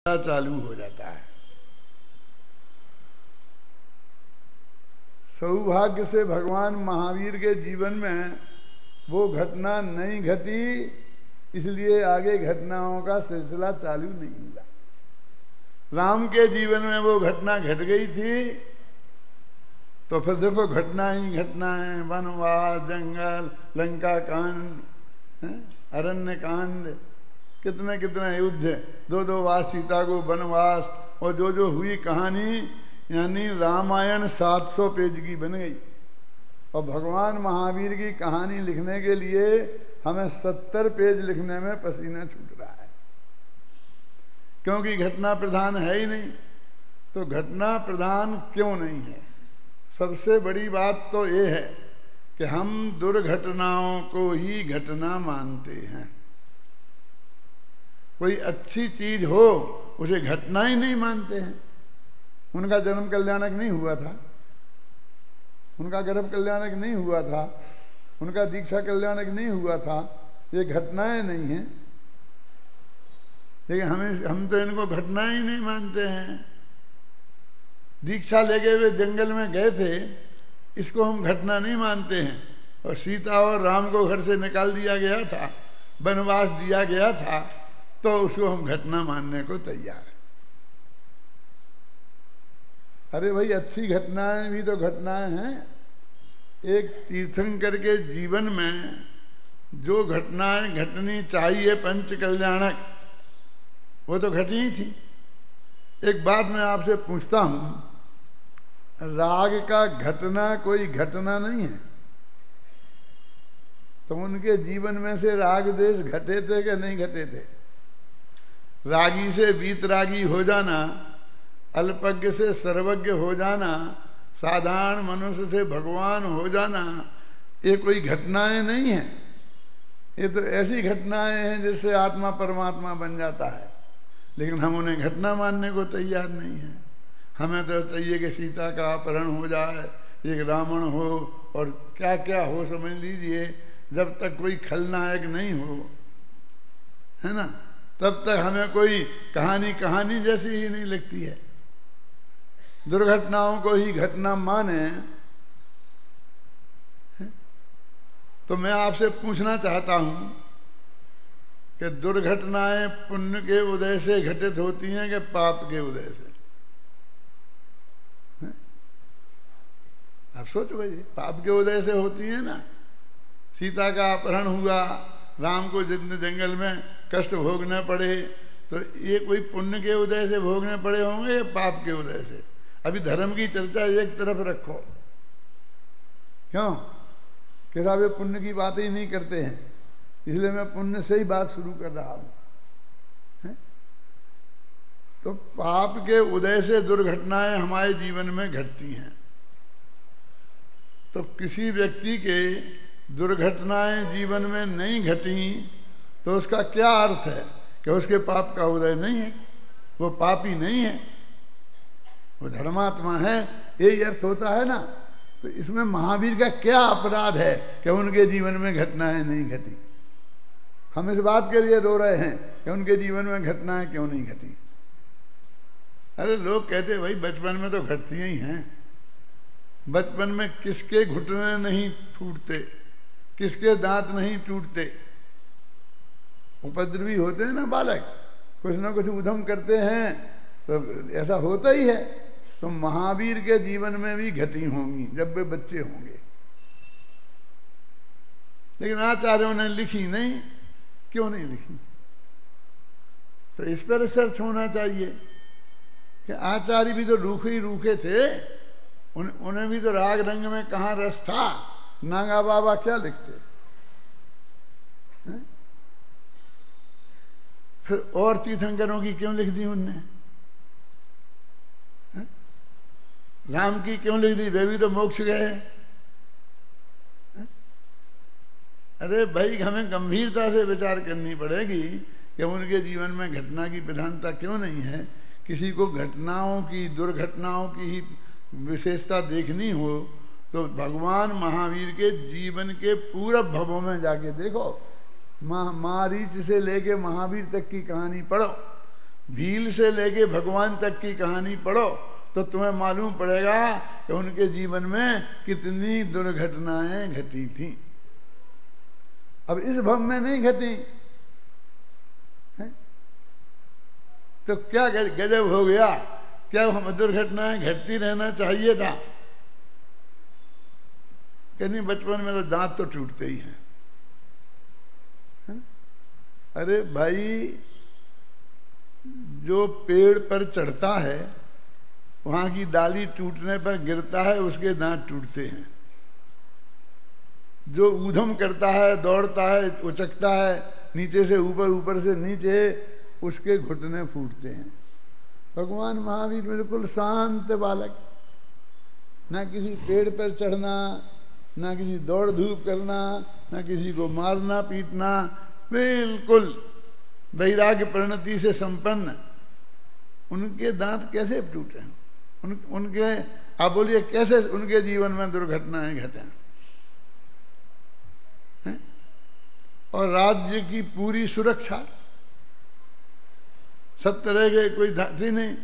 चालू हो जाता है। सौभाग्य से भगवान महावीर के जीवन में वो घटना नहीं घटी, इसलिए आगे घटनाओं का सिलसिला चालू नहीं हुआ। राम के जीवन में वो घटना घट गई थी, तो फिर देखो घटना ही घटना है। वनवास, जंगल, लंका कांड, अरण्य कांड, कितने कितने युद्ध, दो बार सीता को वनवास, और जो जो हुई कहानी, यानी रामायण 700 पेज की बन गई। और भगवान महावीर की कहानी लिखने के लिए हमें 70 पेज लिखने में पसीना छूट रहा है, क्योंकि घटना प्रधान है ही नहीं। तो घटना प्रधान क्यों नहीं है? सबसे बड़ी बात तो ये है कि हम दुर्घटनाओं को ही घटना मानते हैं। कोई अच्छी चीज हो उसे घटना ही नहीं मानते हैं। उनका जन्म कल्याणक नहीं हुआ था, उनका गर्भ कल्याणक नहीं हुआ था, उनका दीक्षा कल्याणक नहीं हुआ था, ये घटनाएं नहीं हैं। लेकिन हम तो इनको घटना ही नहीं मानते हैं। दीक्षा लेके हुए जंगल में गए थे, इसको हम घटना नहीं मानते हैं। और सीता और राम को घर से निकाल दिया गया था, वनवास दिया गया था, तो उसको हम घटना मानने को तैयार हैं। अरे भाई, अच्छी घटनाएं भी तो घटनाएं हैं। एक तीर्थंकर के जीवन में जो घटनाएं घटनी चाहिए पंच कल्याणक, वो तो घटी ही थी। एक बात मैं आपसे पूछता हूं, राग का घटना कोई घटना नहीं है? तो उनके जीवन में से राग देश घटे थे कि नहीं घटे थे? रागी से वीतरागी हो जाना, अल्पज्ञ से सर्वज्ञ हो जाना, साधारण मनुष्य से भगवान हो जाना, ये कोई घटनाएं नहीं है। ये तो ऐसी घटनाएं हैं जिससे आत्मा परमात्मा बन जाता है। लेकिन हम उन्हें घटना मानने को तैयार नहीं है। हमें तो चाहिए कि सीता का अपहरण हो जाए, एक रावण हो, और क्या क्या हो, समझ लीजिए। जब तक कोई खलनायक नहीं हो, है ना, तब तक हमें कोई कहानी जैसी ही नहीं लगती है। दुर्घटनाओं को ही घटना माने। तो मैं आपसे पूछना चाहता हूं कि दुर्घटनाएं पुण्य के उदय से घटित होती हैं कि पाप के उदय से? आप सोचो भाई, पाप के उदय से होती है ना। सीता का अपहरण हुआ, राम को जितने जंगल में कष्ट भोगने पड़े, तो ये कोई पुण्य के उदय से भोगने पड़े होंगे या पाप के उदय से? अभी धर्म की चर्चा एक तरफ रखो, क्यों कि साहब ये पुण्य की बात ही नहीं करते हैं, इसलिए मैं पुण्य से ही बात शुरू कर रहा हूं। तो पाप के उदय से दुर्घटनाएं हमारे जीवन में घटती हैं। तो किसी व्यक्ति के दुर्घटनाएं जीवन में नहीं घटी, तो उसका क्या अर्थ है? कि उसके पाप का उदय नहीं है, वो पापी नहीं है, वो धर्मात्मा है, यही अर्थ होता है ना। तो इसमें महावीर का क्या अपराध है कि उनके जीवन में घटनाएं नहीं घटी? हम इस बात के लिए रो रहे हैं कि उनके जीवन में घटनाएं क्यों नहीं घटी। अरे लोग कहते भाई बचपन में तो घटती ही हैं। बचपन में किसके घुटने नहीं फूटते, किसके दांत नहीं टूटते? उपद्रवी होते हैं ना बालक, कुछ ना कुछ उधम करते हैं, तो ऐसा होता ही है। तो महावीर के जीवन में भी घटी होंगी जब वे बच्चे होंगे, लेकिन आचार्यों ने लिखी नहीं। क्यों नहीं लिखी? तो इस पर रिसर्च होना चाहिए कि आचार्य भी तो रूखे थे, उन्हें भी तो राग रंग में कहाँ रस था। नागा बाबा क्या लिखते हैं? फिर और तीर्थंकरों की क्यों लिख दी उनने? राम की क्यों लिख दी? वे भी तो मोक्ष गए। अरे भाई, हमें गंभीरता से विचार करनी पड़ेगी कि उनके जीवन में घटना की प्रधानता क्यों नहीं है। किसी को घटनाओं की, दुर्घटनाओं की ही विशेषता देखनी हो तो भगवान महावीर के जीवन के पूरब भवों में जाके देखो। मारीच से लेके महावीर तक की कहानी पढ़ो। भील से लेके भगवान तक की कहानी पढ़ो तो तुम्हें मालूम पड़ेगा कि उनके जीवन में कितनी दुर्घटनाएं घटी थी। अब इस भव में नहीं घटी तो क्या गजब हो गया। क्या हम दुर्घटनाएं घटती रहना चाहिए था? कि नहीं, बचपन में तो दांत तो टूटते ही हैं। अरे भाई, जो पेड़ पर चढ़ता है वहां की डाली टूटने पर गिरता है, उसके दांत टूटते हैं। जो ऊधम करता है, दौड़ता है, उचकता है नीचे से ऊपर, ऊपर से नीचे, उसके घुटने फूटते हैं। भगवान महावीर बिल्कुल शांत बालक, ना किसी पेड़ पर चढ़ना, ना किसी दौड़ धूप करना, ना किसी को मारना पीटना, बिल्कुल वैराग्य परिणति से संपन्न। उनके दांत कैसे टूटे हैं? उनके आप बोलिए कैसे उनके जीवन में दुर्घटनाएं घटे? और राज्य की पूरी सुरक्षा, सब तरह के कोई थी नहीं,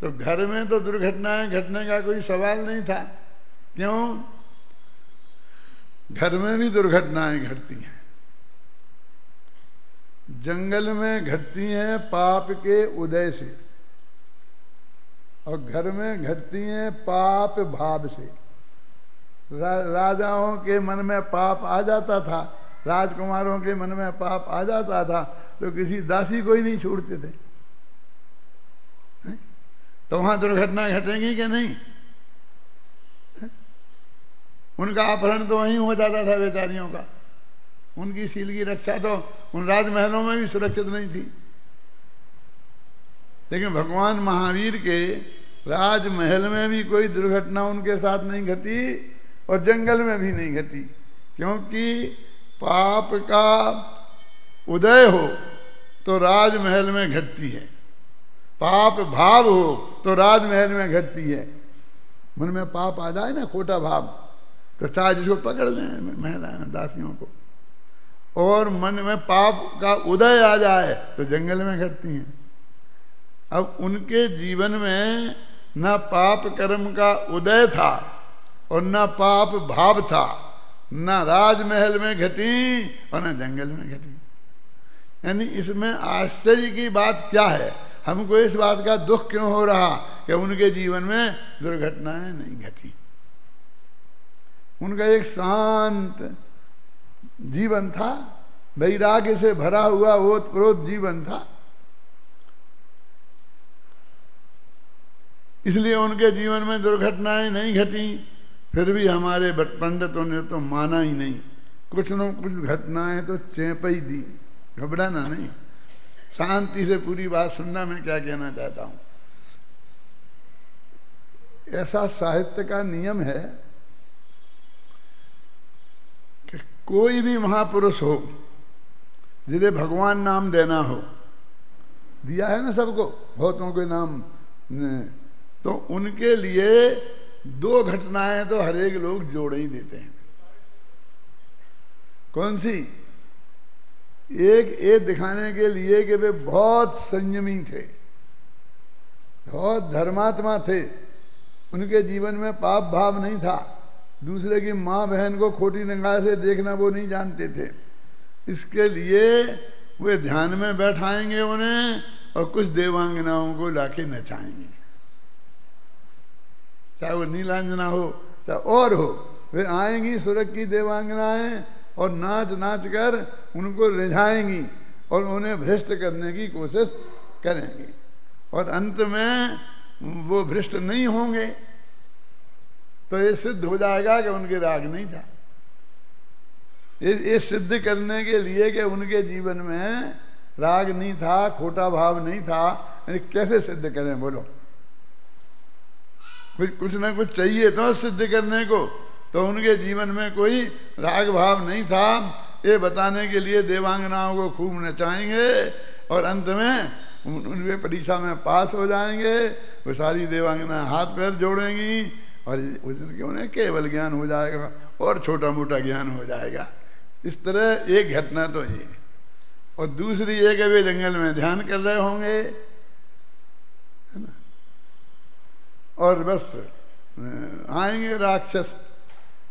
तो घर में तो दुर्घटनाएं घटने का कोई सवाल नहीं था। क्यों? घर में भी दुर्घटनाएं घटती हैं, जंगल में घटती हैं पाप के उदय से, और घर में घटती हैं पाप भाव से। राजाओं के मन में पाप आ जाता था, राजकुमारों के मन में पाप आ जाता था, तो किसी दासी को ही नहीं छोड़ते थे। तो वहां दुर्घटना घटेंगी कि नहीं? उनका अपहरण तो वहीं हो जाता था बेचारियों का। उनकी सील की रक्षा तो उन राजमहलों में भी सुरक्षित नहीं थी। लेकिन भगवान महावीर के राजमहल में भी कोई दुर्घटना उनके साथ नहीं घटी, और जंगल में भी नहीं घटी, क्योंकि पाप का उदय हो तो राजमहल में घटती है, पाप भाव हो तो राजमहल में घटती है। मन में पाप आ जाए ना, खोटा भाव, तो चाहे जिसको पकड़ लें महिलाएं दासियों को, और मन में पाप का उदय आ जाए तो जंगल में घटती हैं। अब उनके जीवन में न पाप कर्म का उदय था और न पाप भाव था, न राजमहल में घटी और न जंगल में घटी। यानी इसमें आश्चर्य की बात क्या है? हमको इस बात का दुख क्यों हो रहा कि उनके जीवन में दुर्घटनाएं नहीं घटी? उनका एक शांत जीवन था, वैराग्य से भरा हुआ ओतप्रोत जीवन था, इसलिए उनके जीवन में दुर्घटनाएं नहीं घटी। फिर भी हमारे पंडितों ने तो माना ही नहीं, कुछ न कुछ घटनाएं तो चेप ही दी, घबराना नहीं, शांति से पूरी बात सुनना। मैं क्या कहना चाहता हूं, ऐसा साहित्य का नियम है कि कोई भी महापुरुष हो जिसे भगवान नाम देना हो, दिया है ना सबको, बहुतों के नाम, तो उनके लिए दो घटनाएं तो हर एक लोग जोड़ ही देते हैं। कौन सी? एक ये दिखाने के लिए कि वे बहुत संयमी थे, बहुत धर्मात्मा थे, उनके जीवन में पाप भाव नहीं था, दूसरे की माँ बहन को खोटी निगाह से देखना वो नहीं जानते थे। इसके लिए वे ध्यान में बैठाएंगे उन्हें और कुछ देवांगनाओं को लाके नचाएंगे, चाहे वो नीलांजना हो चाहे और हो, वे आएंगी स्वर्ग की देवांगनाएं और नाच नाच कर उनको रिझाएंगी और उन्हें भ्रष्ट करने की कोशिश करेंगी, और अंत में वो भ्रष्ट नहीं होंगे तो ये सिद्ध हो जाएगा कि उनके राग नहीं था। ये सिद्ध करने के लिए कि उनके जीवन में राग नहीं था, खोटा भाव नहीं था, कैसे सिद्ध करें बोलो? कुछ ना कुछ चाहिए तो सिद्ध करने को। तो उनके जीवन में कोई राग भाव नहीं था, ये बताने के लिए देवांगनाओं को खूब नचाएंगे और अंत में उनके परीक्षा में पास हो जाएंगे। वो सारी देवांगना हाथ पैर जोड़ेंगी और उस दिन के उन्हें केवल ज्ञान हो जाएगा और छोटा मोटा ज्ञान हो जाएगा। इस तरह एक घटना तो ये, और दूसरी ये कि वे जंगल में ध्यान कर रहे होंगे है ना। और बस आएंगे राक्षस,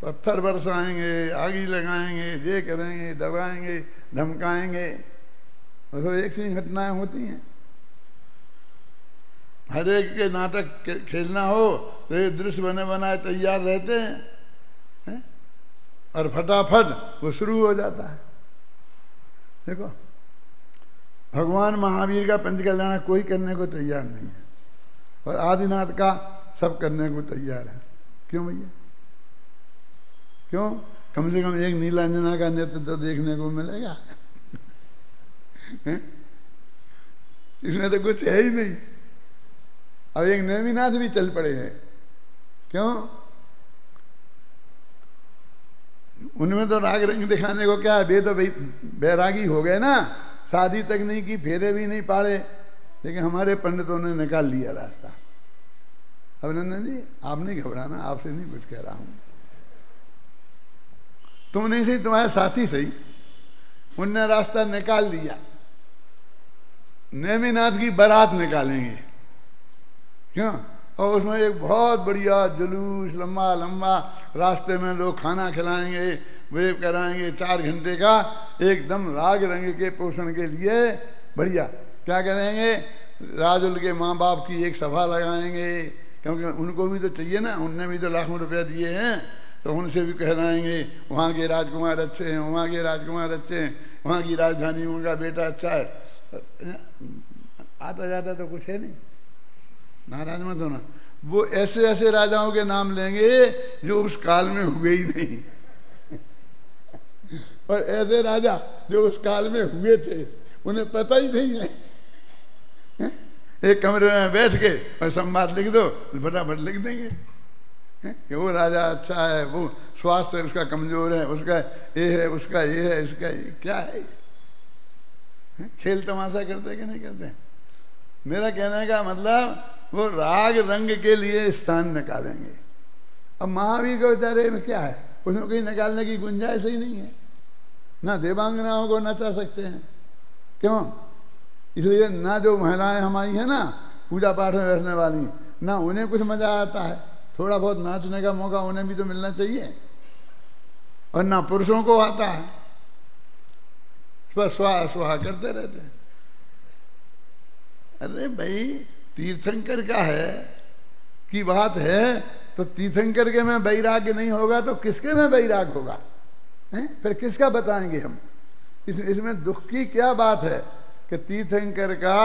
पत्थर बरसाएंगे, आगी लगाएंगे, ये करेंगे, दबाएंगे, धमकाएंगे, तो एक सी घटनाएं होती हैं। हर एक के नाटक खेलना हो तो ये दृश्य बने बनाए तैयार रहते हैं, और फटाफट वो शुरू हो जाता है। देखो भगवान महावीर का पंचकल्याण कोई करने को तैयार नहीं है, और आदिनाथ का सब करने को तैयार है। क्यों भैया? क्यों? कम से कम एक नीलांजना का नेतृत्व तो देखने को मिलेगा। इसमें तो कुछ है ही नहीं। अब एक नेमिनाथ भी चल पड़े हैं। क्यों? उनमें तो राग रंग दिखाने को क्या है, वे तो भाई बैरागी हो गए ना, शादी तक नहीं की, फेरे भी नहीं पाड़े, लेकिन हमारे पंडितों ने निकाल लिया रास्ता। अभिनंदन जी, आप नहीं घबराना, आपसे नहीं कुछ कह रहा हूं। तुम नहीं सही, तुम्हारे साथी सही, उनने रास्ता निकाल लिया। नेमिनाथ की बारात निकालेंगे। क्यों? और उसमें एक बहुत बढ़िया जुलूस, लंबा लंबा, रास्ते में लोग खाना खिलाएंगे, वेव कराएंगे, 4 घंटे का, एकदम राग रंग के पोषण के लिए बढ़िया। क्या करेंगे? राजुल के माँ बाप की एक सभा लगाएंगे, क्योंकि उनको भी तो चाहिए ना, उनने भी तो लाखों रुपया दिए हैं, तो उनसे भी कहलाएंगे वहाँ के राजकुमार अच्छे हैं, वहाँ के राजकुमार अच्छे हैं, वहाँ की राजधानी उनका बेटा अच्छा है। आता जाता तो कुछ है नहीं, नाराज मत होना। वो ऐसे ऐसे राजाओं के नाम लेंगे जो उस काल में हुए ही नहीं, और ऐसे राजा जो उस काल में हुए थे उन्हें पता ही नहीं है। एक कमरे में बैठ के और संवाद लिख दो तो फटाफट लिख देंगे कि वो राजा अच्छा है, वो स्वास्थ्य उसका कमजोर है, उसका ये है, उसका ये है, इसका ये क्या है। खेल तमाशा करते कि नहीं करते? मेरा कहने का मतलब वो राग रंग के लिए स्थान निकालेंगे। अब महावीर के बेचारे में क्या है, उसमें कहीं निकालने की गुंजाइश ही नहीं है। ना देवांगनाओं को नचा सकते हैं। क्यों? इसलिए ना जो महिलाएं हमारी हैं ना पूजा पाठ में बैठने वाली, ना उन्हें कुछ मजा आता है। थोड़ा बहुत नाचने का मौका उन्हें भी तो मिलना चाहिए, और ना पुरुषों को आता है। स्वाहा स्वाहा करते रहते हैं। अरे भाई तीर्थंकर का है की बात है, तो तीर्थंकर के में वैराग्य नहीं होगा तो किसके में वैराग्य होगा? फिर किसका बताएंगे हम? इसमें दुख की क्या बात है कि तीर्थंकर का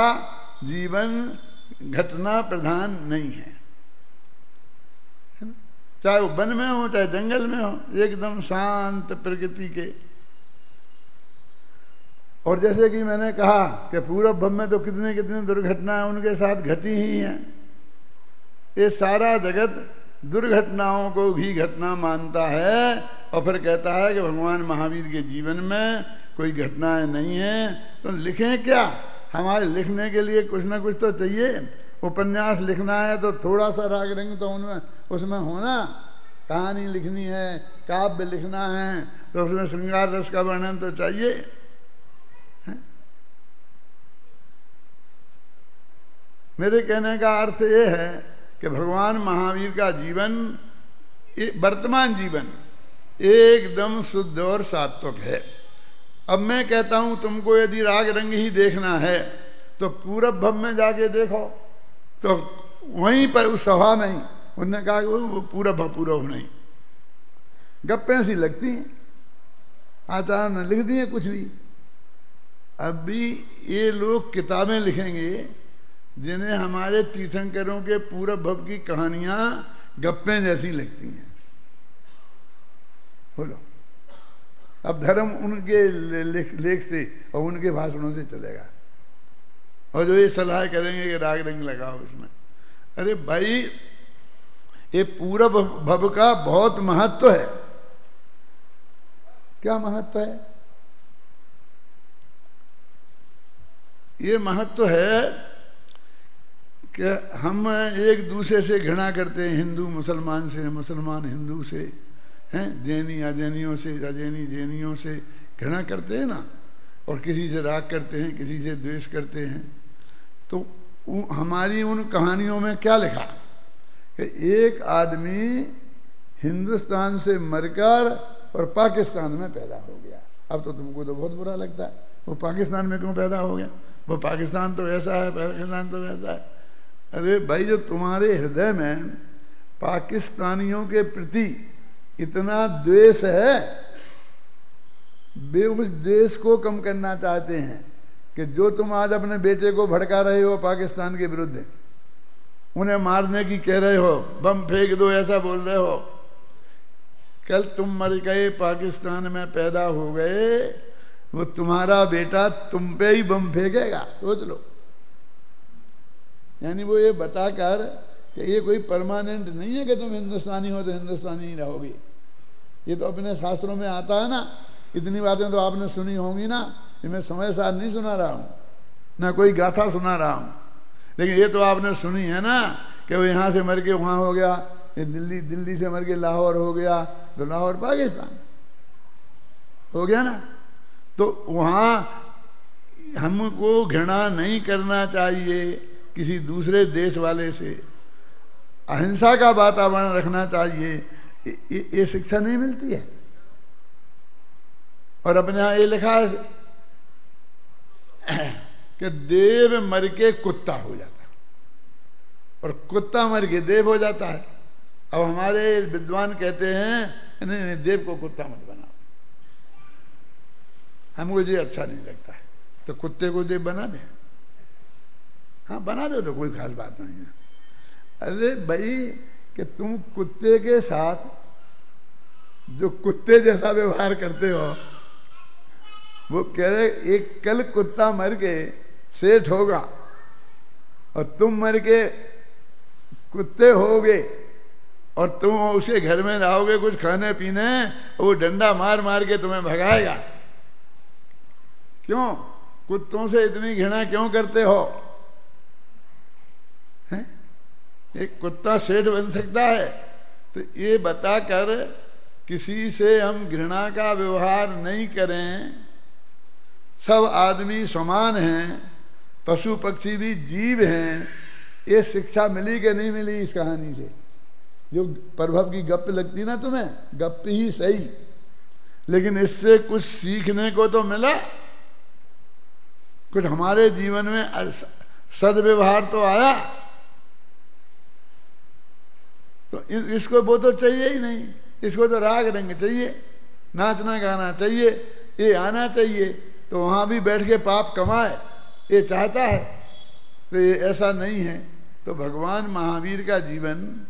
जीवन घटना प्रधान नहीं है, चाहे वो वन में हो चाहे जंगल में हो, एकदम शांत प्रकृति के। और जैसे कि मैंने कहा कि पूरब भव में तो कितने कितने दुर्घटनाएं उनके साथ घटी ही हैं। ये सारा जगत दुर्घटनाओं को भी घटना मानता है, और फिर कहता है कि भगवान महावीर के जीवन में कोई घटनाएं नहीं है, तो लिखें क्या? हमारे लिखने के लिए कुछ ना कुछ तो चाहिए। उपन्यास लिखना है तो थोड़ा सा राग रंग तो उनमें उसमें होना, कहानी लिखनी है, काव्य लिखना है तो उसमें श्रृंगार रस का वर्णन तो चाहिए। मेरे कहने का अर्थ ये है कि भगवान महावीर का जीवन, वर्तमान जीवन एकदम शुद्ध और सात्विक है। अब मैं कहता हूं तुमको यदि राग रंग ही देखना है तो पूरब भव में जाके देखो, तो वहीं पर उस सभा में ही उन्होंने कहा कि वो पूरब नहीं, गप्पें सी लगती हैं, आचार्य ने लिख दिए कुछ भी। अभी ये लोग किताबें लिखेंगे जिन्हें हमारे तीर्थंकरों के पूरब भव की कहानियां गप्पें जैसी लगती हैं। बोलो, अब धर्म उनके लेख से और उनके भाषणों से चलेगा, और जो ये सलाह करेंगे कि राग रंग लगाओ उसमें। अरे भाई ये पूरब भव का बहुत महत्व है। क्या महत्व है? ये महत्व है कि हम एक दूसरे से घृणा करते हैं, हिंदू मुसलमान से, मुसलमान हिंदू से, हैं जैनी अजैनियों से, अजैनी जैनियों से घृणा करते हैं ना, और किसी से राग करते हैं, किसी से द्वेष करते हैं। तो हमारी उन कहानियों में क्या लिखा कि एक आदमी हिंदुस्तान से मरकर और पाकिस्तान में पैदा हो गया। अब तो तुमको तो बहुत बुरा लगता है, वो पाकिस्तान में क्यों पैदा हो गया, वो पाकिस्तान तो ऐसा है, पाकिस्तान तो वैसा है। अरे भाई, जो तुम्हारे हृदय में पाकिस्तानियों के प्रति इतना द्वेष है, वे उस देश को कम करना चाहते हैं कि जो तुम आज अपने बेटे को भड़का रहे हो पाकिस्तान के विरुद्ध, उन्हें मारने की कह रहे हो, बम फेंक दो ऐसा बोल रहे हो, कल तुम मर गए, पाकिस्तान में पैदा हो गए, वो तुम्हारा बेटा तुम पे ही बम फेंकेगा, सोच लो। यानी वो ये बताकर कि ये कोई परमानेंट नहीं है कि तुम हिंदुस्तानी हो तो हिंदुस्तानी ही रहोगे। ये तो अपने शास्त्रों में आता है ना, इतनी बातें तो आपने सुनी होंगी ना, ये मैं समय साथ नहीं सुना रहा हूँ, ना कोई गाथा सुना रहा हूँ, लेकिन ये तो आपने सुनी है ना कि वो यहाँ से मर के वहाँ हो गया, ये दिल्ली से मर के लाहौर हो गया, तो लाहौर पाकिस्तान हो गया ना। तो वहाँ हमको घृणा नहीं करना चाहिए किसी दूसरे देश वाले से, अहिंसा का वातावरण रखना चाहिए, ये शिक्षा नहीं मिलती है। और अपने यहाँ ये लिखा है कि देव मर के कुत्ता हो जाता है और कुत्ता मर के देव हो जाता है। अब हमारे विद्वान कहते हैं नहीं नहीं, देव को कुत्ता मत बनाओ, हमको ये अच्छा नहीं लगता है, तो कुत्ते को देव बना दे। हाँ बना दो तो कोई खास बात नहीं है। अरे भाई कि तुम कुत्ते के साथ जो कुत्ते जैसा व्यवहार करते हो, वो कह रहे एक कल कुत्ता मर के सेठ होगा और तुम मर के कुत्ते होगे और तुम उसे घर में जाओगे कुछ खाने पीने, वो डंडा मार मार के तुम्हें भगाएगा। क्यों? कुत्तों से इतनी घृणा क्यों करते हो? हैं? एक कुत्ता सेठ बन सकता है, तो ये बताकर किसी से हम घृणा का व्यवहार नहीं करें। सब आदमी समान हैं, पशु पक्षी भी जीव हैं। ये शिक्षा मिली कि नहीं मिली इस कहानी से? जो प्रभव की गप लगती ना तुम्हें, गप ही सही, लेकिन इससे कुछ सीखने को तो मिला, कुछ हमारे जीवन में सद्व्यवहार तो आया। तो इसको वो तो चाहिए ही नहीं, इसको तो राग रंग चाहिए, नाचना गाना चाहिए, ये आना चाहिए, तो वहाँ भी बैठ के पाप कमाए, ये चाहता है। तो ये ऐसा नहीं है। तो भगवान महावीर का जीवन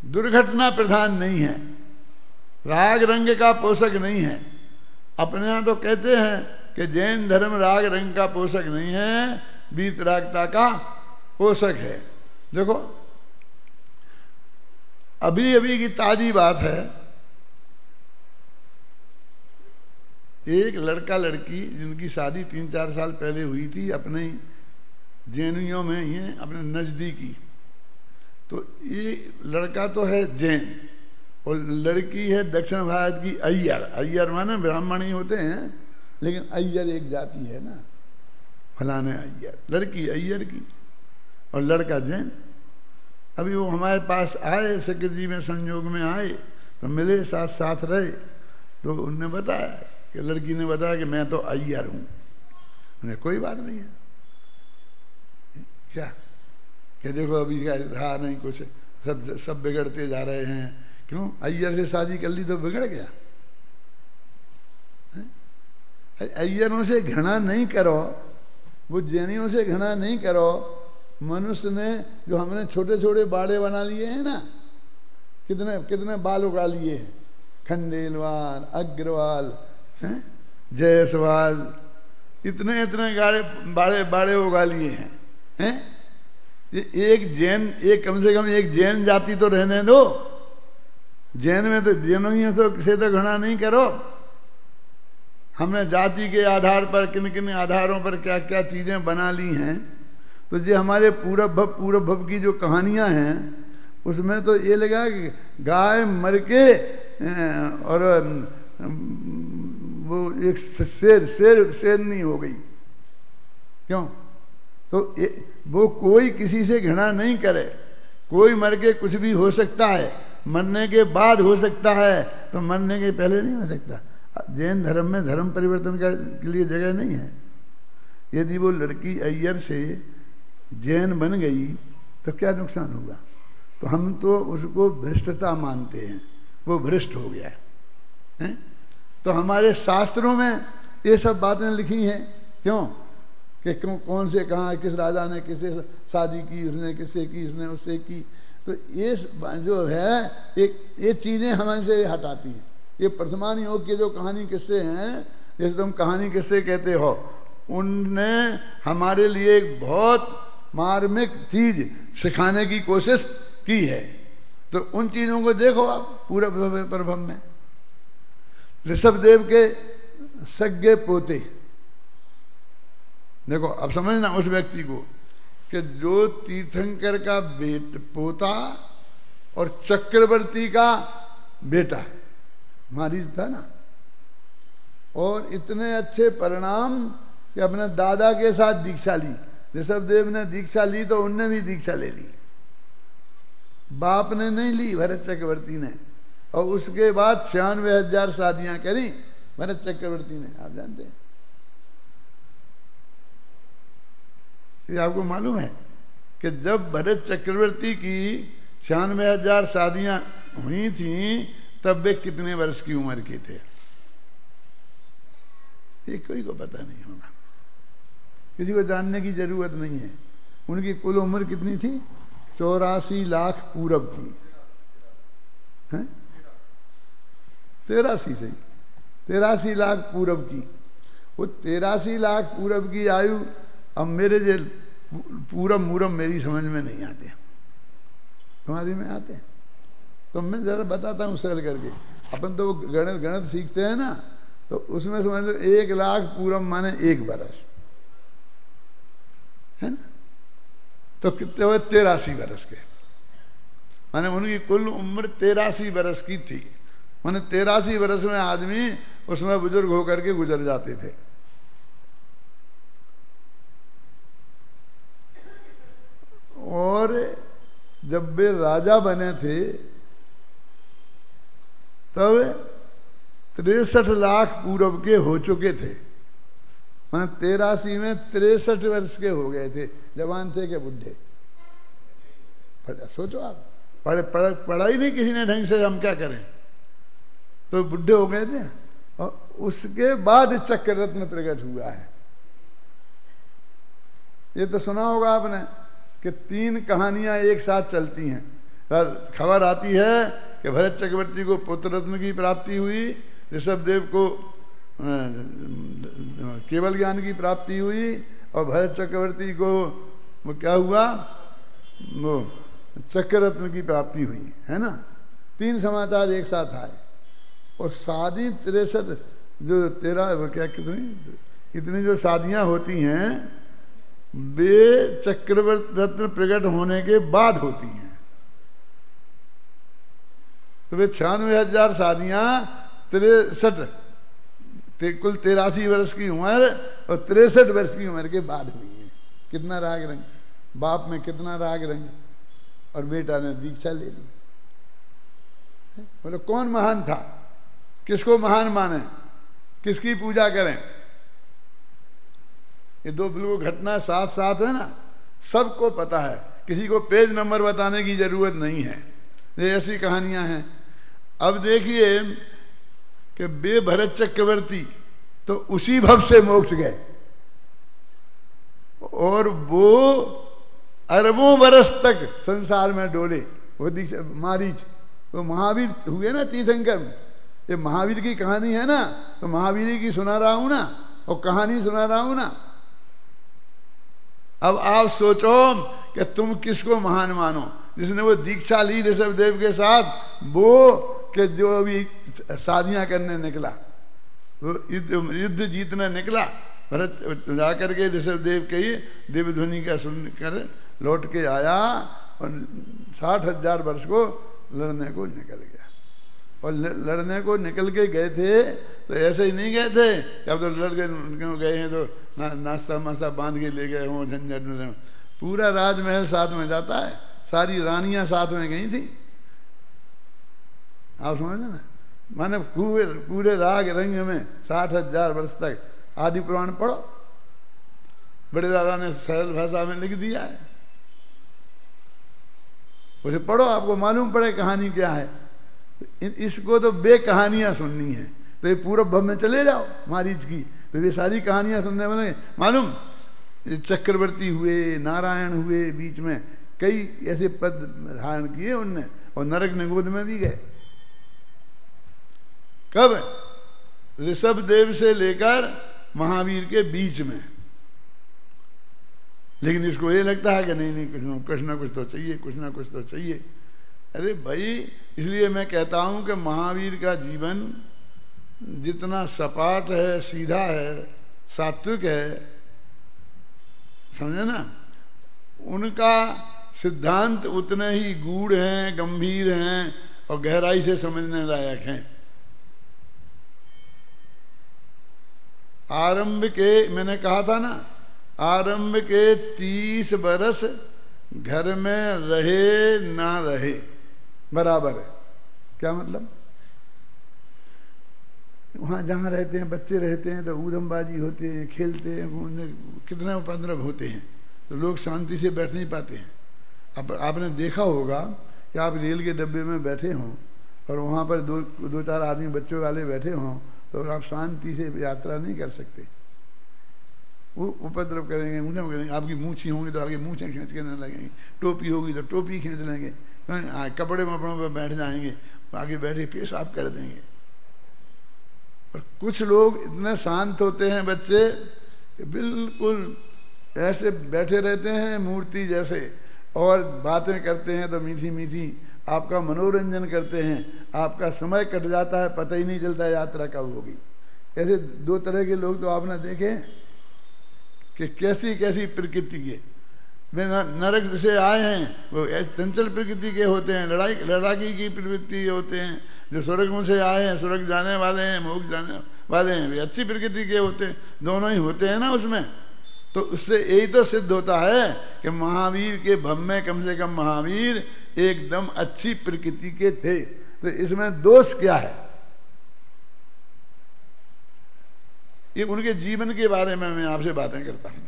दुर्घटना प्रधान नहीं है, राग रंग का पोषक नहीं है। अपने यहाँ तो कहते हैं कि जैन धर्म राग रंग का पोषक नहीं है, वीतरागता का पोषक है। देखो अभी अभी की ताजी बात है, एक लड़का लड़की जिनकी शादी 3-4 साल पहले हुई थी अपने जैनियों में ही, अपने नज़दीकी। तो ये लड़का तो है जैन और लड़की है दक्षिण भारत की अय्यर। अय्यर माने ब्राह्मण ही होते हैं, लेकिन अय्यर एक जाति है ना, फलाने अय्यर। लड़की अय्यर की और लड़का जैन। अभी वो हमारे पास आए, सेक्रेटरी में संयोग में आए, तो मिले, साथ साथ रहे। तो उनने बताया कि लड़की ने बताया कि मैं तो अय्यर हूँ। उन्हें कोई बात नहीं है क्या, कि देखो अभी क्या रहा नहीं कुछ, सब बिगड़ते जा रहे हैं। क्यों? अय्यर से शादी कर ली तो बिगड़ गया? अय्यरों से घृणा नहीं करो, वो जैनियों से घृणा नहीं करो। मनुष्य ने जो हमने छोटे छोटे बाड़े बना लिए हैं ना, कितने कितने बाल उगा लिए हैं, खंडेलवाल, अग्रवाल, जयसवाल, इतने इतने बाड़े बाड़े उगा लिए हैं। ये एक जैन, एक कम से कम एक जैन जाति तो रहने दो। जैन में तो जैनों ही से तो घृणा नहीं करो। हमने जाति के आधार पर किन किन आधारों पर क्या क्या चीज़ें बना ली हैं। तो ये हमारे पूरब भव की जो कहानियां हैं, उसमें तो ये लगा कि गाय मर के और वो एक शेरनी हो गई। क्यों? तो वो कोई किसी से घृणा नहीं करे। कोई मर के कुछ भी हो सकता है, मरने के बाद हो सकता है, तो मरने के पहले नहीं हो सकता। जैन धर्म में धर्म परिवर्तन के लिए जगह नहीं है। यदि वो लड़की अय्यर से जैन बन गई तो क्या नुकसान होगा? तो हम तो उसको भ्रष्टता मानते हैं, वो भ्रष्ट हो गया है। तो हमारे शास्त्रों में ये सब बातें लिखी हैं। क्यों? कि कौन से कहाँ, किस राजा ने किसे शादी की, उसने किससे की, उसने उससे की। तो ये जो है ये चीज़ें हमसे हटाती हैं। ये वर्तमान योग के जो कहानी किस्से हैं, जैसे तुम कहानी किस्से कहते हो, उनने हमारे लिए एक बहुत मार्मिक चीज़ सिखाने की कोशिश की है। तो उन चीज़ों को देखो आप पूरा प्रभम में। ऋषभदेव के सगे पोते, देखो अब समझना उस व्यक्ति को कि जो तीर्थंकर का पोता और चक्रवर्ती का बेटा मारीच था ना, और इतने अच्छे परिणाम कि अपने दादा के साथ दीक्षा ली। ऋषभदेव ने दीक्षा ली तो उनने भी दीक्षा ले ली। बाप ने नहीं ली, भरत चक्रवर्ती ने। और उसके बाद 96,000 शादियां करी भरत चक्रवर्ती ने, आप जानते हैं। ये आपको मालूम है कि जब भरत चक्रवर्ती की 96,000 शादियां हुई थी, तब वे कितने वर्ष की उम्र के थे? ये कोई को पता नहीं होगा, किसी को जानने की जरूरत नहीं है। उनकी कुल उम्र कितनी थी? 84 लाख पूरब की है, 83 से 83 लाख पूरब की। वो 83 लाख पूरब की आयु अब मेरे जो पूरब मूरब मेरी समझ में नहीं आते, तुम्हारी में आते हैं। तो मैं ज़रा बताता हूँ सरल करके। अपन तो गणित सीखते हैं ना, तो उसमें समझ लो 1 लाख पूरब माने 1 बरस है ना। तो कितने हुए? 83 बरस के, माने उनकी कुल उम्र 83 बरस की थी। माने 83 बरस में आदमी उसमें बुजुर्ग होकर के गुजर जाते थे। और जब वे राजा बने थे तब 63 लाख पूरब के हो चुके थे। मैंने 83 में 63 वर्ष के हो गए थे। जवान थे के बुढ़े? सोचो आप, पढ़ाई नहीं किसी ने ढंग से, हम क्या करें? तो बुढ़े हो गए थे। और उसके बाद चक्र रत्न प्रकट हुआ है। ये तो सुना होगा आपने कि 3 कहानियां एक साथ चलती हैं। खबर आती है कि भरत चक्रवर्ती को पुत्र रत्न की प्राप्ति हुई, ऋषभदेव को केवल ज्ञान की प्राप्ति हुई, और भरत चक्रवर्ती को वो क्या हुआ? वो चक्र रत्न की प्राप्ति हुई, है ना। 3 समाचार एक साथ आए। और शादी 63 जो 13 क्या इतनी जो शादियां होती हैं, वे चक्रवर्ती रत्न प्रकट होने के बाद होती हैं। तो वे 96,000 शादियां 63 कुल 83 वर्ष की उम्र और 63 वर्ष की उम्र के बाद हुई है। कितना राग रंग, बाप में कितना राग रंग, और बेटा ने दीक्षा ले ली। बोले कौन महान था? किसको महान माने? किसकी पूजा करें? ये 2 बिल्कुल घटना साथ साथ है ना, सबको पता है, किसी को पेज नंबर बताने की जरूरत नहीं है। ये ऐसी कहानियां हैं। अब देखिए कि बे भरत चक्रवर्ती तो उसी भव से मोक्ष गए, और वो अरबों बरस तक संसार में डोले। वो दीक्षा मारीच, वो महावीर हुए ना तीर्थंकर। ये महावीर की कहानी है ना, तो महावीर की सुना रहा हूं ना, और कहानी सुना रहा हूं ना। अब आप सोचो कि तुम किसको महान मानो? जिसने वो दीक्षा ली ऋषभदेव के साथ, वो कि जो अभी शादियां करने निकला, वो युद्ध जीतने निकला, भरत जाकर के ऋषभदेव के ही दिव्य ध्वनि का सुनकर लौट के आया, और 60,000 वर्ष को लड़ने को निकल गया। और लड़ने को निकल के गए थे तो ऐसे ही नहीं गए थे कि अब तो लड़के गए हैं तो नाश्ता मास्ता बांध के ले गए हों, झंझट में। पूरा राजमहल साथ में जाता है, सारी रानियां साथ में गई थी। आप समझे ना, माने पूरे राग रंग में 60,000 वर्ष तक। आदि पुराण पढ़ो, बड़े दादा ने सरल भाषा में लिख दिया है, उसे पढ़ो, आपको मालूम पड़े कहानी क्या है। इसको तो बे कहानियां सुननी है तो ये पूरब भव में चले जाओ मारीच की, तो ये सारी कहानियां सुनने वाले मालूम। चक्रवर्ती हुए, नारायण हुए, बीच में कई ऐसे पद धारण किए उनने, और नरक निगोद में भी गए। कब? ऋषभ देव से लेकर महावीर के बीच में। लेकिन इसको ये लगता है कि नहीं कुछ ना कुछ तो चाहिए, कुछ ना कुछ तो चाहिए। अरे भाई, इसलिए मैं कहता हूं कि महावीर का जीवन जितना सपाट है, सीधा है, सात्विक है, समझे ना, उनका सिद्धांत उतने ही गूढ़ हैं, गंभीर हैं और गहराई से समझने लायक हैं। आरंभ के, मैंने कहा था ना, आरंभ के 30 बरस घर में रहे ना रहे बराबर है। क्या मतलब? वहाँ जहाँ रहते हैं, बच्चे रहते हैं तो ऊधमबाजी होते हैं, खेलते हैं, कितने उपद्रव होते हैं, तो लोग शांति से बैठ नहीं पाते हैं। अब आपने देखा होगा कि आप रेल के डब्बे में बैठे हों और वहाँ पर दो चार आदमी बच्चों वाले बैठे हों तो आप शांति से यात्रा नहीं कर सकते। वो उपद्रव करेंगे, मुँह करेंगे, आपकी मूछी होंगी तो आपकी मूछें खींच के न लगेंगी, टोपी होगी तो टोपी खींच लेंगे, कपड़े वपड़ों पर बैठ जाएंगे, आगे बैठे पेशाब कर देंगे। और कुछ लोग इतने शांत होते हैं बच्चे कि बिल्कुल ऐसे बैठे रहते हैं मूर्ति जैसे, और बातें करते हैं तो मीठी मीठी आपका मनोरंजन करते हैं, आपका समय कट जाता है, पता ही नहीं चलता यात्रा कब होगी। ऐसे दो तरह के लोग तो आपने देखे कि कैसी कैसी प्रकृति के, वे नरक से आए हैं, वो चंचल प्रकृति के होते हैं, लड़ाकी की प्रवृत्ति होते हैं। जो स्वर्ग में से आए हैं, स्वर्ग जाने वाले हैं, मोक्ष जाने वाले हैं, वे अच्छी प्रकृति के होते हैं। दोनों ही होते हैं ना उसमें। तो उससे यही तो सिद्ध होता है कि महावीर के भव में कम से कम महावीर एकदम अच्छी प्रकृति के थे। तो इसमें दोष क्या है? ये उनके जीवन के बारे में मैं आपसे बातें करता हूं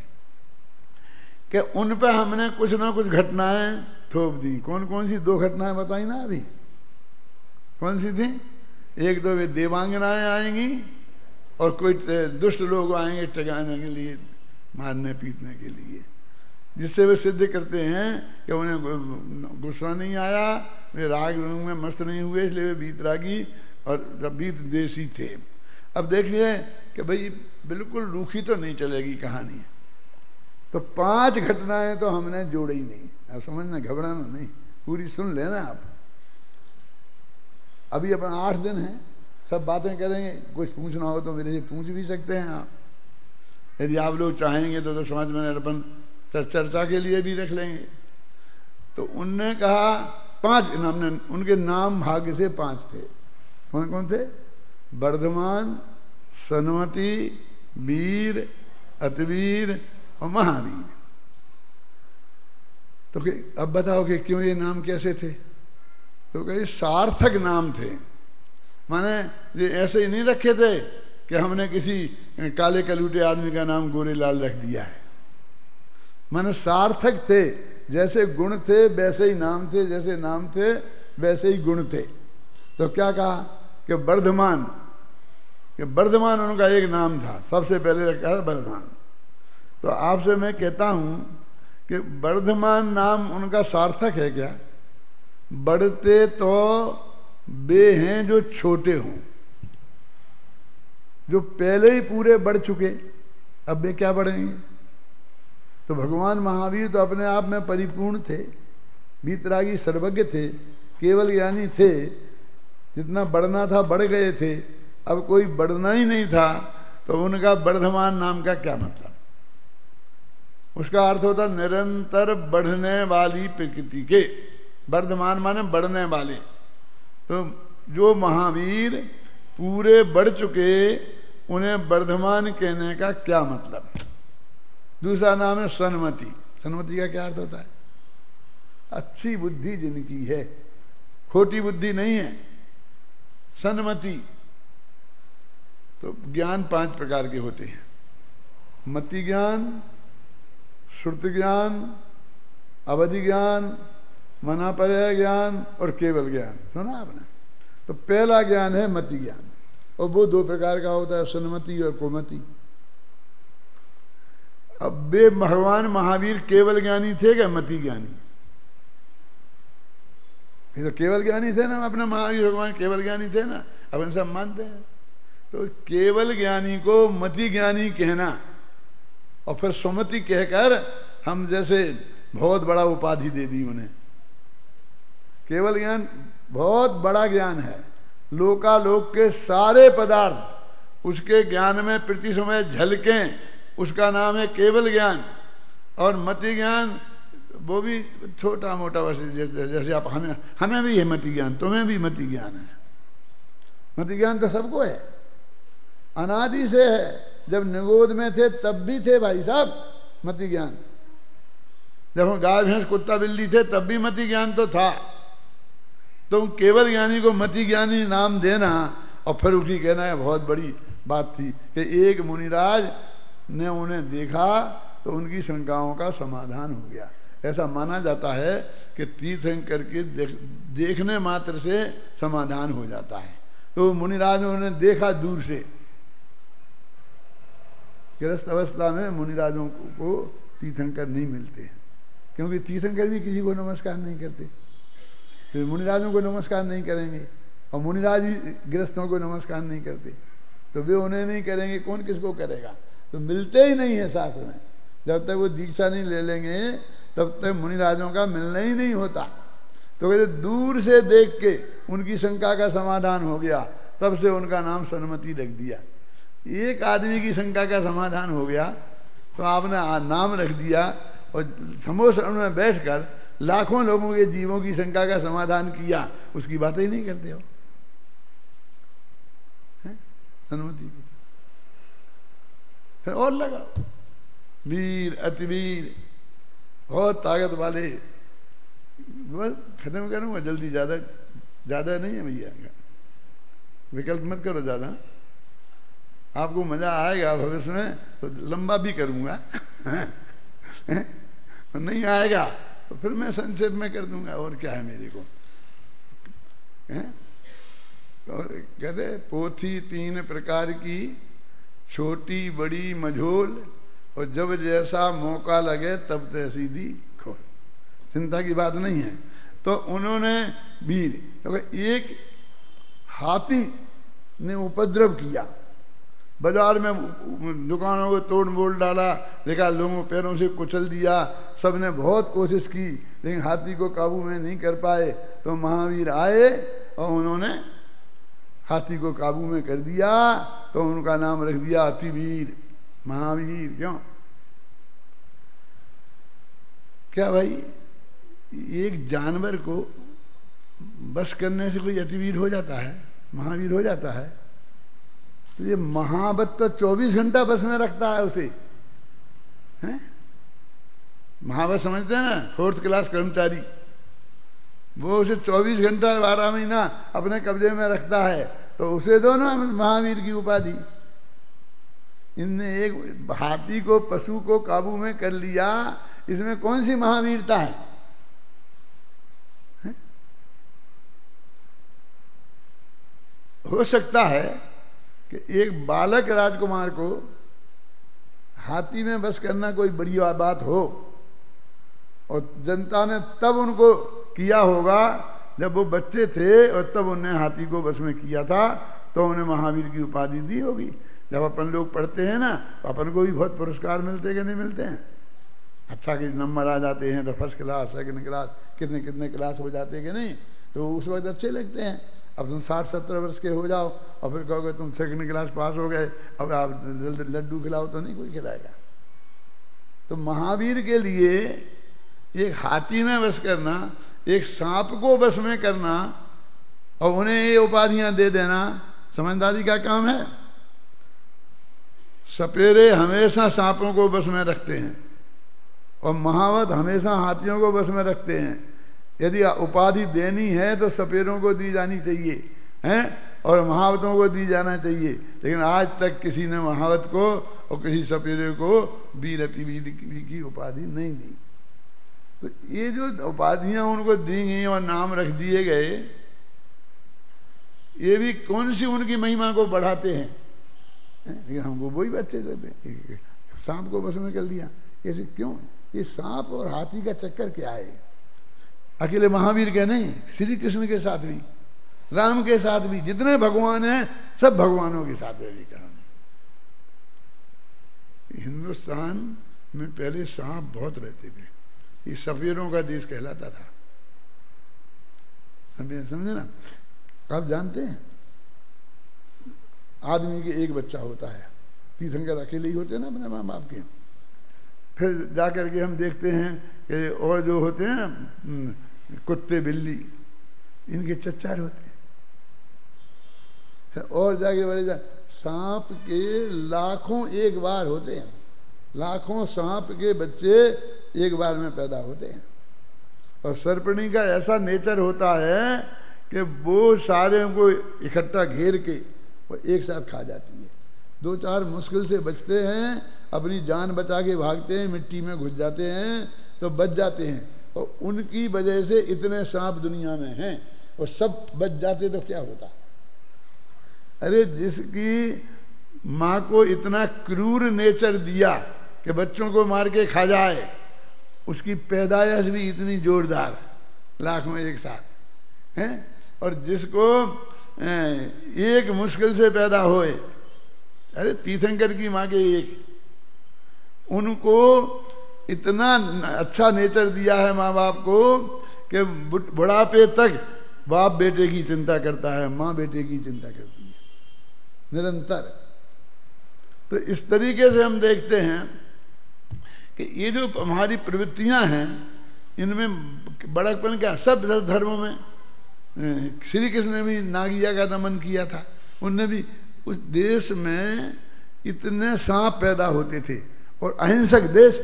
कि उन पर हमने कुछ ना कुछ घटनाएं थोप दी। कौन कौन सी? 2 घटनाएं बताई ना अभी। कौन सी थी? एक तो वे देवांगनाएं आएंगी और कोई दुष्ट लोग आएंगे टगाने के लिए, मारने पीटने के लिए, जिससे वे सिद्ध करते हैं कि उन्हें गुस्सा नहीं आया, वे राग में मस्त नहीं हुए, इसलिए वे बीतरागी और बीत देशी थे। अब देख लिए कि भाई बिल्कुल रूखी तो नहीं चलेगी कहानी, तो 5 घटनाएं तो हमने जोड़ी नहीं। अब समझना, घबराना नहीं, पूरी सुन लेना आप। अभी अपना 8 दिन है, सब बातें करेंगे। कुछ पूछना हो तो मेरे से पूछ भी सकते हैं आप, यदि आप लोग चाहेंगे तो समाज में अपन चर्चा के लिए भी रख लेंगे। तो उनने कहा 5 हमने उनके नाम भाग्य से 5 थे। कौन कौन थे? वर्धमान, सनमति, वीर, अतवीर और महावीर। तो अब बताओ कि क्यों ये नाम कैसे थे? तो कहीं सार्थक नाम थे, माने ये ऐसे ही नहीं रखे थे कि हमने किसी काले कलूटे आदमी का नाम गोरेलाल रख दिया है। माने सार्थक थे, जैसे गुण थे वैसे ही नाम थे, जैसे नाम थे वैसे ही गुण थे। तो क्या कहा कि वर्धमान, कि वर्धमान उनका एक नाम था, सबसे पहले रखा था वर्धमान। तो आपसे मैं कहता हूं कि वर्धमान नाम उनका सार्थक है क्या? बढ़ते तो वे हैं जो छोटे हों, जो पहले ही पूरे बढ़ चुके, अब वे क्या बढ़ेंगे? तो भगवान महावीर तो अपने आप में परिपूर्ण थे, वीतरागी सर्वज्ञ थे, केवल ज्ञानी थे, जितना बढ़ना था बढ़ गए थे। अब कोई बढ़ना ही नहीं था, तो उनका वर्धमान नाम का क्या मतलब? उसका अर्थ होता निरंतर बढ़ने वाली प्रकृति के। वर्धमान माने बढ़ने वाले। तो जो महावीर पूरे बढ़ चुके उन्हें वर्धमान कहने का क्या मतलब। दूसरा नाम है सन्मति। सन्मति का क्या अर्थ होता है? अच्छी बुद्धि जिनकी है, खोटी बुद्धि नहीं है, सन्मति। तो ज्ञान 5 प्रकार के होते हैं, मति ज्ञान, श्रुति ज्ञान, अवधि ज्ञान, मनापर्य ज्ञान और केवल ज्ञान। सुना आपने? तो पहला ज्ञान है मति ज्ञान, और वो 2 प्रकार का होता है, सन्मति और कोमति। अब वे भगवान महावीर केवल ज्ञानी थे क्या मति ज्ञानी? ये तो केवल ज्ञानी थे ना, अपने महावीर भगवान केवल ज्ञानी थे ना, अपन सब मानते हैं। तो केवल ज्ञानी को मति ज्ञानी कहना और फिर सुमति कहकर हम जैसे बहुत बड़ा उपाधि दे दी उन्हें। केवल ज्ञान बहुत बड़ा ज्ञान है, लोकालोक के सारे पदार्थ उसके ज्ञान में प्रति समय झलकें, उसका नाम है केवल ज्ञान। और मति ज्ञान वो भी छोटा मोटा, वैसे जैसे आप हमें भी है मति ज्ञान, तुम्हें भी मति ज्ञान है। मति ज्ञान तो सबको है, अनादि से है। जब निगोद में थे तब भी थे भाई साहब मति ज्ञान। जब हम गाय भैंस कुत्ता बिल्ली थे तब भी मति ज्ञान तो था। तो केवल ज्ञानी को मति ज्ञानी नाम देना और फिर उसकी कहना है बहुत बड़ी बात थी कि एक मुनिराज ने उन्हें देखा तो उनकी शंकाओं का समाधान हो गया। ऐसा माना जाता है कि तीर्थंकर के देखने मात्र से समाधान हो जाता है। तो मुनिराज ने उन्हें देखा दूर से। गृहस्थ अवस्था में मुनिराजों को तीर्थंकर नहीं मिलते हैं, क्योंकि तीर्थंकर भी किसी को नमस्कार नहीं करते। तो मुनिराजों को नमस्कार नहीं करेंगे और मुनिराज भी गृहस्थों को नमस्कार नहीं करते, तो वे उन्हें नहीं करेंगे, कौन किसको करेगा? तो मिलते ही नहीं है साथ में। जब तक वो दीक्षा नहीं ले लेंगे तब तक मुनिराजों का मिलना ही नहीं होता। तो कहते दूर से देख के उनकी शंका का समाधान हो गया, तब से उनका नाम सन्मति रख दिया। एक आदमी की शंका का समाधान हो गया तो आपने नाम रख दिया, और समोसन में बैठकर लाखों लोगों के जीवों की शंका का समाधान किया, उसकी बातें ही नहीं करते हो। सन्मति की फिर और लगाओ, वीर, अतिवीर, बहुत ताकत वाले। बस खत्म करूँगा जल्दी, ज़्यादा नहीं है भैया, विकल्प मत करो ज़्यादा, आपको मज़ा आएगा भविष्य में तो लंबा भी करूँगा नहीं आएगा तो फिर मैं संक्षेप में कर दूंगा, और क्या है मेरे को। और कहते पोथी 3 प्रकार की, छोटी बड़ी मझोल, और जब जैसा मौका लगे तब तैसी दी खोल। चिंता की बात नहीं है। तो उन्होंने वीर, क्योंकि एक हाथी ने उपद्रव किया, बाजार में दुकानों को तोड़ मोड़ डाला, देखा लोगों पैरों से कुचल दिया, सबने बहुत कोशिश की लेकिन हाथी को काबू में नहीं कर पाए। तो महावीर आए और उन्होंने हाथी को काबू में कर दिया, तो उनका नाम रख दिया अतिवीर, महावीर। क्यों? क्या भाई, एक जानवर को बस करने से कोई अतिवीर हो जाता है, महावीर हो जाता है? तो ये महावत तो 24 घंटा बस में रखता है उसे, हैं? महावत समझते हैं ना, 4th क्लास कर्मचारी, वो उसे 24 घंटा 12 महीना अपने कब्जे में रखता है, तो उसे दो ना महावीर की उपाधि। इनने एक हाथी को, पशु को काबू में कर लिया, इसमें कौन सी महावीरता है? हो सकता है कि एक बालक राजकुमार को हाथी में बस करना कोई बड़ी बात हो, और जनता ने तब उनको किया होगा जब वो बच्चे थे, और तब उन्हें हाथी को बस में किया था, तो उन्हें महावीर की उपाधि दी होगी। जब अपन लोग पढ़ते हैं ना, तो अपन को भी बहुत पुरस्कार मिलते कि नहीं मिलते हैं? अच्छा कि नंबर आ जाते हैं तो 1st क्लास, 2nd क्लास, कितने कितने क्लास हो जाते कि नहीं, तो उस वक्त अच्छे लगते हैं। अब तुम 60-70 वर्ष के हो जाओ और फिर कहोगे तुम 2nd क्लास पास हो गए, अब आप लड्डू खिलाओ तो नहीं कोई खिलाएगा। तो महावीर के लिए एक हाथी में बस करना, एक सांप को बस में करना, और उन्हें ये उपाधियां दे देना समझदारी का काम है। सपेरे हमेशा सांपों को बस में रखते हैं और महावत हमेशा हाथियों को बस में रखते हैं। यदि उपाधि देनी है तो सपेरों को दी जानी चाहिए हैं और महावतों को दी जाना चाहिए, लेकिन आज तक किसी ने महावत को और किसी सपेरे को वीर अतिवीर की उपाधि नहीं दी। तो ये जो उपाधियां उनको दी गई और नाम रख दिए गए, ये भी कौन सी उनकी महिमा को बढ़ाते हैं? लेकिन हमको वही बच्चे देते, सांप को बस में कर लिया, ऐसे क्यों? ये सांप और हाथी का चक्कर क्या है? अकेले महावीर के नहीं, श्री कृष्ण के साथ भी, राम के साथ भी, जितने भगवान हैं सब भगवानों के साथ है कहानी। हिंदुस्तान में पहले सांप बहुत रहते थे, ये सफेरों का देश कहलाता था। समझे ना? आप जानते हैं आदमी के एक बच्चा होता है, तीर्थंकर अकेले ही होते हैं ना अपने माँ बाप के। फिर जाकर के हम देखते हैं कि और जो होते हैं कुत्ते बिल्ली, इनके चच्चार होते हैं। फिर और जाके बड़े सांप के लाखों एक बार होते हैं, लाखों सांप के बच्चे एक बार में पैदा होते हैं। और सर्पणी का ऐसा नेचर होता है कि वो सारे को इकट्ठा घेर के वो एक साथ खा जाती है। दो चार मुश्किल से बचते हैं, अपनी जान बचा के भागते हैं, मिट्टी में घुस जाते हैं तो बच जाते हैं। और उनकी वजह से इतने सांप दुनिया में हैं, और सब बच जाते तो क्या होता? अरे जिसकी माँ को इतना क्रूर नेचर दिया कि बच्चों को मार के खा जाए, उसकी पैदाइश भी इतनी जोरदार, लाख में एक साथ हैं। और जिसको एक मुश्किल से पैदा होए, अरे तीर्थंकर की माँ के एक, उनको इतना अच्छा नेचर दिया है माँ बाप को कि बुढ़ापे तक बाप बेटे की चिंता करता है, माँ बेटे की चिंता करती है निरंतर। तो इस तरीके से हम देखते हैं कि ये जो हमारी प्रवृत्तियां हैं, इनमें बड़कपन क्या, सब धर्मों में श्री कृष्ण ने भी नागिया का दमन किया था। उनने भी, उस देश में इतने सांप पैदा होते थे और अहिंसक देश,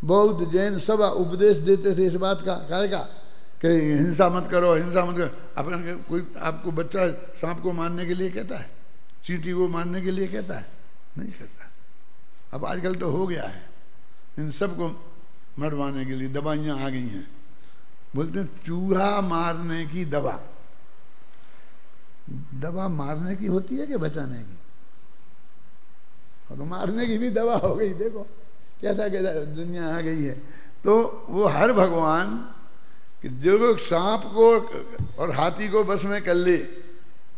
बौद्ध जैन सब उपदेश देते थे इस बात का, कहेगा कि हिंसा मत करो, हिंसा मत करो। अपना कोई आपको बच्चा सांप को मारने के लिए कहता है, चींटी को मारने के लिए कहता है? नहीं कहता। अब आजकल तो हो गया है, इन सबको मरवाने के लिए दवाइयाँ आ गई हैं। बोलते हैं चूहा मारने की दवा, दवा मारने की होती है कि बचाने की? और तो मारने की भी दवा हो गई, देखो कैसा कैसा दुनिया आ गई है। तो वो हर भगवान कि जो लोग सांप को और हाथी को बस में कर ले,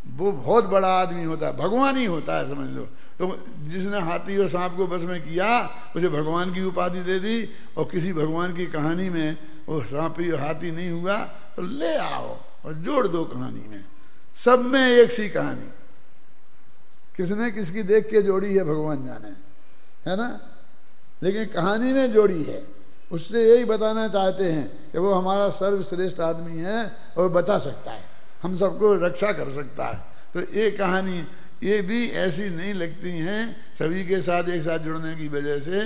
वो बहुत बड़ा आदमी होता है, भगवान ही होता है, समझ लो। तो जिसने हाथी और सांप को बस में किया, उसे भगवान की उपाधि दे दी। और किसी भगवान की कहानी में वो सांपी और हाथी नहीं हुआ तो ले आओ और जोड़ दो कहानी में, सब में एक सी कहानी। किसने किसकी देख के जोड़ी है भगवान जाने, है ना? लेकिन कहानी में जोड़ी है। उससे यही बताना चाहते हैं कि वो हमारा सर्वश्रेष्ठ आदमी है और बचा सकता है, हम सबको रक्षा कर सकता है। तो ये कहानी ये भी ऐसी नहीं लगती हैं, सभी के साथ एक साथ जुड़ने की वजह से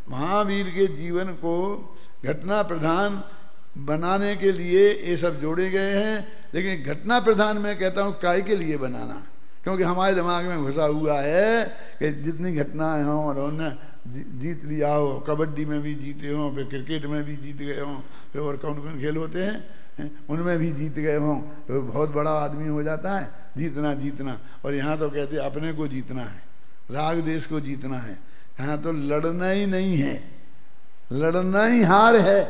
महावीर के जीवन को घटना प्रधान बनाने के लिए ये सब जोड़े गए हैं। लेकिन घटना प्रधान मैं कहता हूँ काय के लिए बनाना, क्योंकि हमारे दिमाग में घुसा हुआ है कि जितनी घटनाएं हों और उन्हें जीत लिया हो, कबड्डी में भी जीते हों, फिर क्रिकेट में भी जीत गए हों, फिर और कौन कौन खेल होते हैं उनमें भी जीत गए हों, तो बहुत बड़ा आदमी हो जाता है। जीतना जीतना, और यहाँ तो कहते अपने को जीतना है, राग देश को जीतना है। यहाँ तो लड़ना ही नहीं है, लड़ना ही हार है,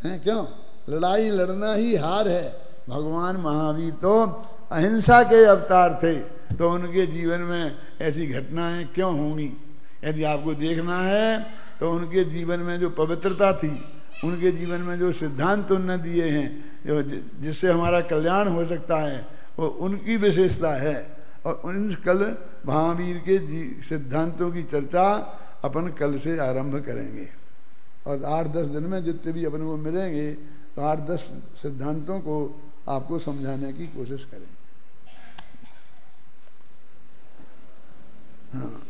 क्यों? लड़ाई लड़ना ही हार है। भगवान महावीर तो अहिंसा के अवतार थे, तो उनके जीवन में ऐसी घटनाएं क्यों होंगी? यदि आपको देखना है तो उनके जीवन में जो पवित्रता थी, उनके जीवन में जो सिद्धांत उन्होंने दिए हैं, जो जिससे हमारा कल्याण हो सकता है, वो उनकी विशेषता है। और उन कल महावीर के सिद्धांतों की चर्चा अपन कल से आरंभ करेंगे। और 8-10 दिन में जितने भी अपन को मिलेंगे, तो 8-10 सिद्धांतों को आपको समझाने की कोशिश करेंगे। हाँ,